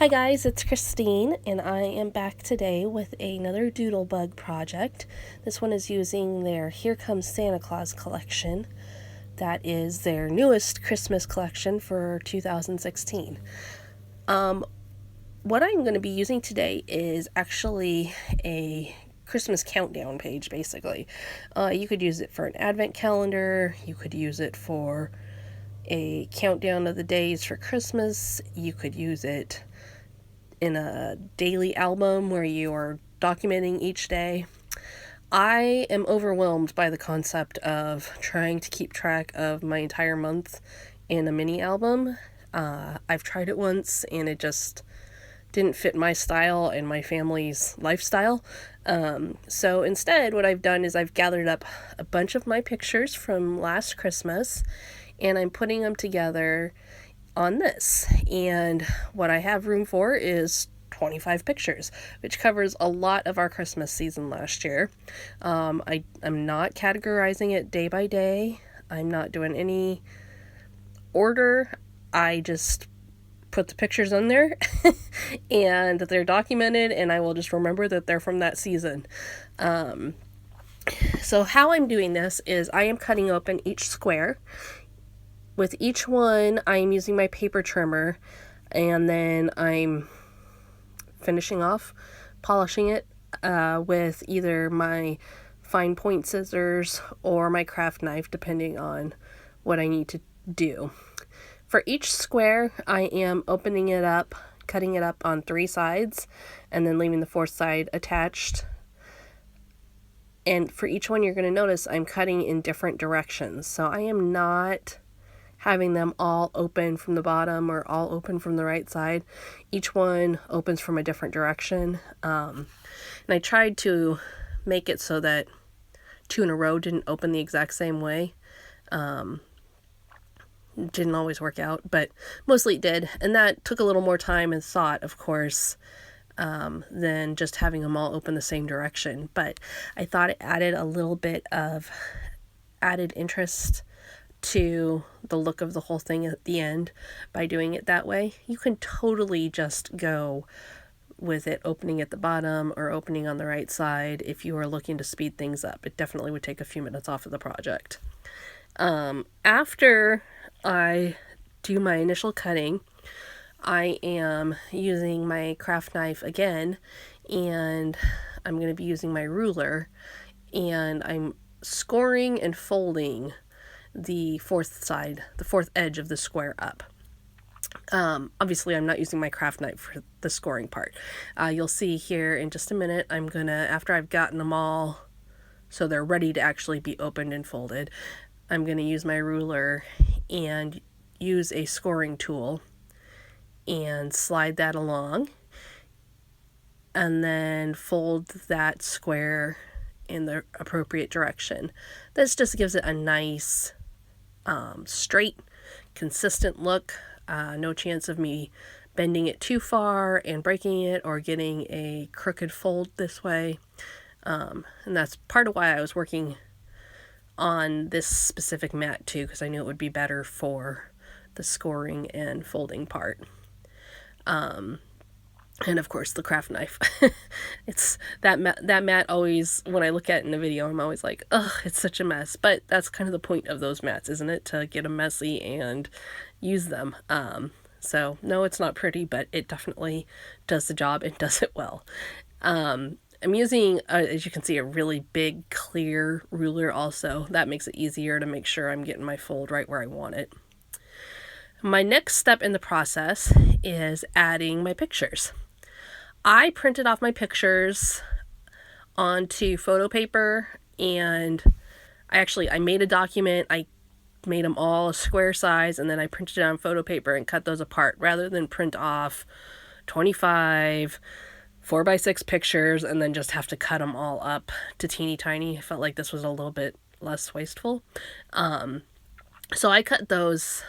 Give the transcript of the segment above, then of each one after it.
Hi guys, it's Christine, and I am back today with another Doodlebug project. This one is using their Here Comes Santa Claus collection. That is their newest Christmas collection for 2016. What I'm going to be using today is actually a Christmas countdown page, basically. You could use it for an advent calendar, you could use it for a countdown of the days for Christmas, you could use it in a daily album where you are documenting each day. I am overwhelmed by the concept of trying to keep track of my entire month in a mini album. I've tried it once and it just didn't fit my style and my family's lifestyle. So instead, what I've done is I've gathered up a bunch of my pictures from last Christmas and I'm putting them together on this, and what I have room for is 25 pictures, which covers a lot of our Christmas season last year. I'm not categorizing it day by day. I'm not doing any order. I just put the pictures on there and they're documented, and I will just remember that they're from that season. So how I'm doing this is I am cutting open each square. With each one, I'm using my paper trimmer, and then I'm finishing off, polishing it with either my fine point scissors or my craft knife, depending on what I need to do. For each square, I am opening it up, cutting it up on 3 sides, and then leaving the 4th side attached. And for each one, you're going to notice I'm cutting in different directions. So I am not having them all open from the bottom or all open from the right side. Each one opens from a different direction. And I tried to make it so that 2 in a row didn't open the exact same way. Didn't always work out, but mostly it did. And that took a little more time and thought, of course, than just having them all open the same direction. But I thought it added a little bit of added interest to the look of the whole thing at the end by doing it that way. You can totally just go with it opening at the bottom or opening on the right side if you are looking to speed things up. It definitely would take a few minutes off of the project. After I do my initial cutting, I am using my craft knife again, and I'm going to be using my ruler, and I'm scoring and folding the 4th side, the 4th edge of the square up. Obviously I'm not using my craft knife for the scoring part. You'll see here in just a minute, I'm gonna, after I've gotten them all so they're ready to actually be opened and folded, I'm gonna use my ruler and use a scoring tool and slide that along and then fold that square in the appropriate direction. This just gives it a nice straight, consistent look. No chance of me bending it too far and breaking it or getting a crooked fold this way. And that's part of why I was working on this specific mat too, because I knew it would be better for the scoring and folding part. And of course the craft knife. It's that mat always, when I look at it in the video, I'm always like, ugh, it's such a mess. But that's kind of the point of those mats, isn't it? To get them messy and use them. So no, it's not pretty, but it definitely does the job and does it well. I'm using, as you can see, a really big clear ruler also. That makes it easier to make sure I'm getting my fold right where I want it. My next step in the process is adding my pictures. I printed off my pictures onto photo paper, and I made a document. I made them all a square size, and then I printed it on photo paper and cut those apart rather than print off 25 4x6 pictures and then just have to cut them all up to teeny tiny. I felt like this was a little bit less wasteful. So I cut those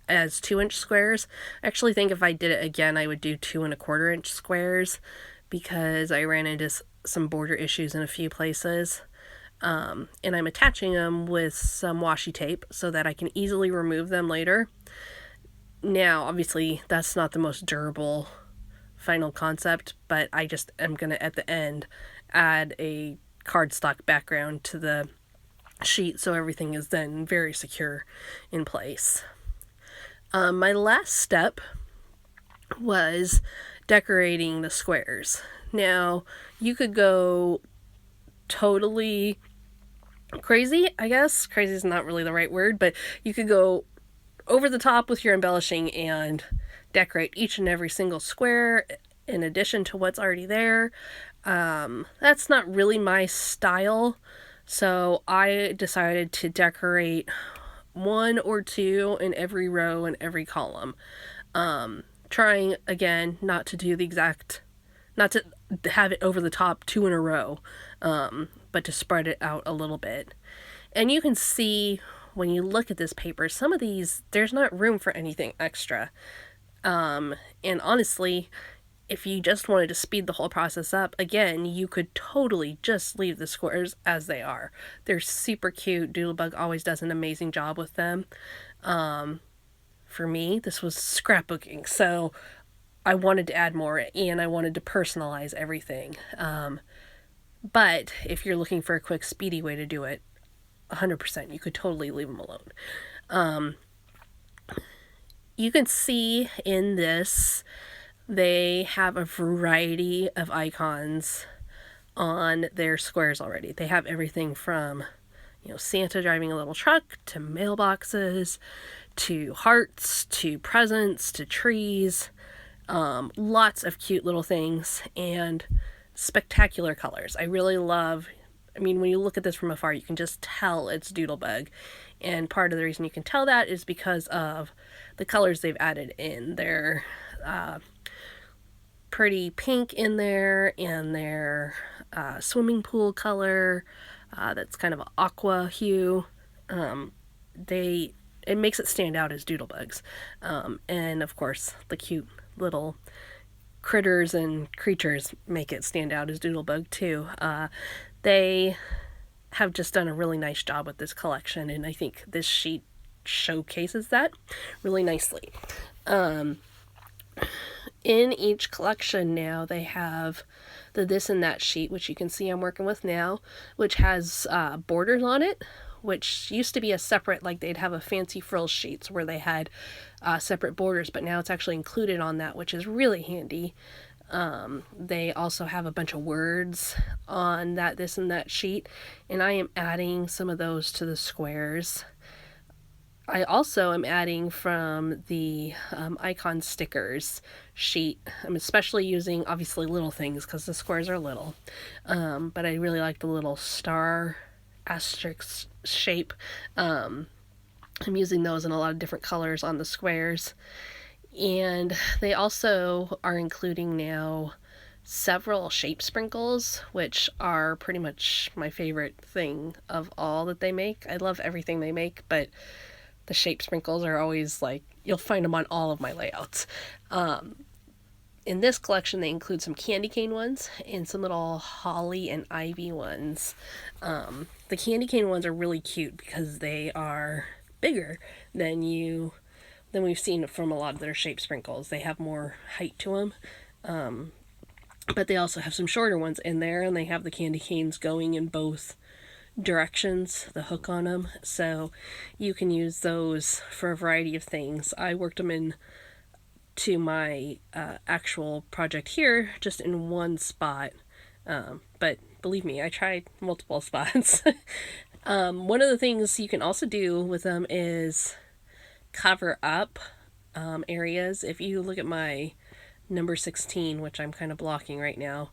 as 2-inch squares. I actually think if I did it again, I would do 2 1/4-inch squares because I ran into some border issues in a few places. And I'm attaching them with some washi tape so that I can easily remove them later. Now, obviously, that's not the most durable final concept, but I just am going to, at the end, add a cardstock background to the sheet so everything is then very secure in place. My last step was decorating the squares. Now, you could go totally crazy, I guess. Crazy is not really the right word, but you could go over the top with your embellishing and decorate each and every single square in addition to what's already there. That's not really my style, so I decided to decorate one or two in every row and every column. Trying again not to do the exact, not to have it over the top two in a row, but to spread it out a little bit. And you can see when you look at this paper, some of these, there's not room for anything extra. And honestly, if you just wanted to speed the whole process up, again, you could totally just leave the squares as they are. They're super cute. Doodlebug always does an amazing job with them. For me, this was scrapbooking, so I wanted to add more and I wanted to personalize everything. But if you're looking for a quick, speedy way to do it, 100%, you could totally leave them alone. You can see in this, they have a variety of icons on their squares already. They have everything from, Santa driving a little truck, to mailboxes, to hearts, to presents, to trees. Lots of cute little things and spectacular colors. I really love, when you look at this from afar, you can just tell it's Doodlebug. And part of the reason you can tell that is because of the colors they've added in. Their pretty pink in there, and their swimming pool color that's kind of an aqua hue. It makes it stand out as Doodlebugs. And of course, the cute little critters and creatures make it stand out as Doodlebug too. They have just done a really nice job with this collection, and I think this sheet showcases that really nicely. In each collection now, they have the this and that sheet, which you can see I'm working with now, which has borders on it, which used to be a separate, like they'd have a fancy frill sheets where they had separate borders, but now it's actually included on that, which is really handy. They also have a bunch of words on that this and that sheet, and I am adding some of those to the squares. I also am adding from the icon stickers sheet. I'm especially using, obviously, little things because the squares are little, but I really like the little star asterisk shape. I'm using those in a lot of different colors on the squares. And they also are including now several shape sprinkles, which are pretty much my favorite thing of all that they make. I love everything they make, but the shape sprinkles are always like, you'll find them on all of my layouts. In this collection, they include some candy cane ones and some little holly and ivy ones. The candy cane ones are really cute because they are bigger than we've seen from a lot of their shape sprinkles. They have more height to them. But they also have some shorter ones in there, and they have the candy canes going in both directions, the hook on them, so you can use those for a variety of things. I worked them in to my actual project here just in one spot, but believe me, I tried multiple spots. One of the things you can also do with them is cover up areas. If you look at my number 16, which I'm kind of blocking right now,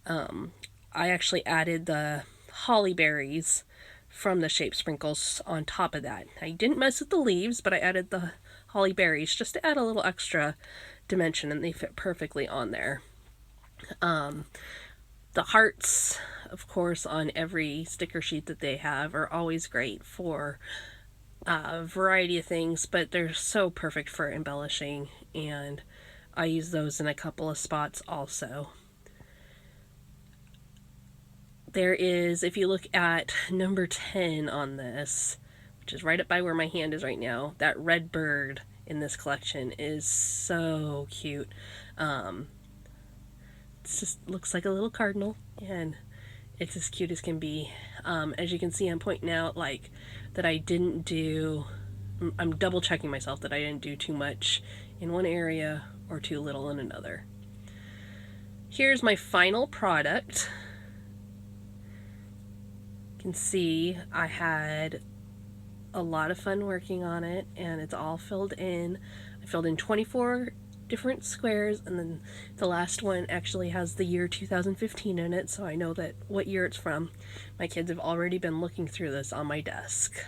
I actually added the holly berries from the shape sprinkles on top of that. I didn't mess with the leaves, but I added the holly berries just to add a little extra dimension, and they fit perfectly on there. The hearts, of course, on every sticker sheet that they have are always great for a variety of things, but they're so perfect for embellishing, and I use those in a couple of spots also. There is, if you look at number 10 on this, which is right up by where my hand is right now, that red bird in this collection is so cute. just looks like a little cardinal, and it's as cute as can be. As you can see, I'm pointing out like that I didn't do, I'm double checking myself that I didn't do too much in one area or too little in another. Here's my final product. You can see I had a lot of fun working on it, and it's all filled in. I filled in 24 different squares, and then the last one actually has the year 2015 in it, so I know that what year it's from. My kids have already been looking through this on my desk.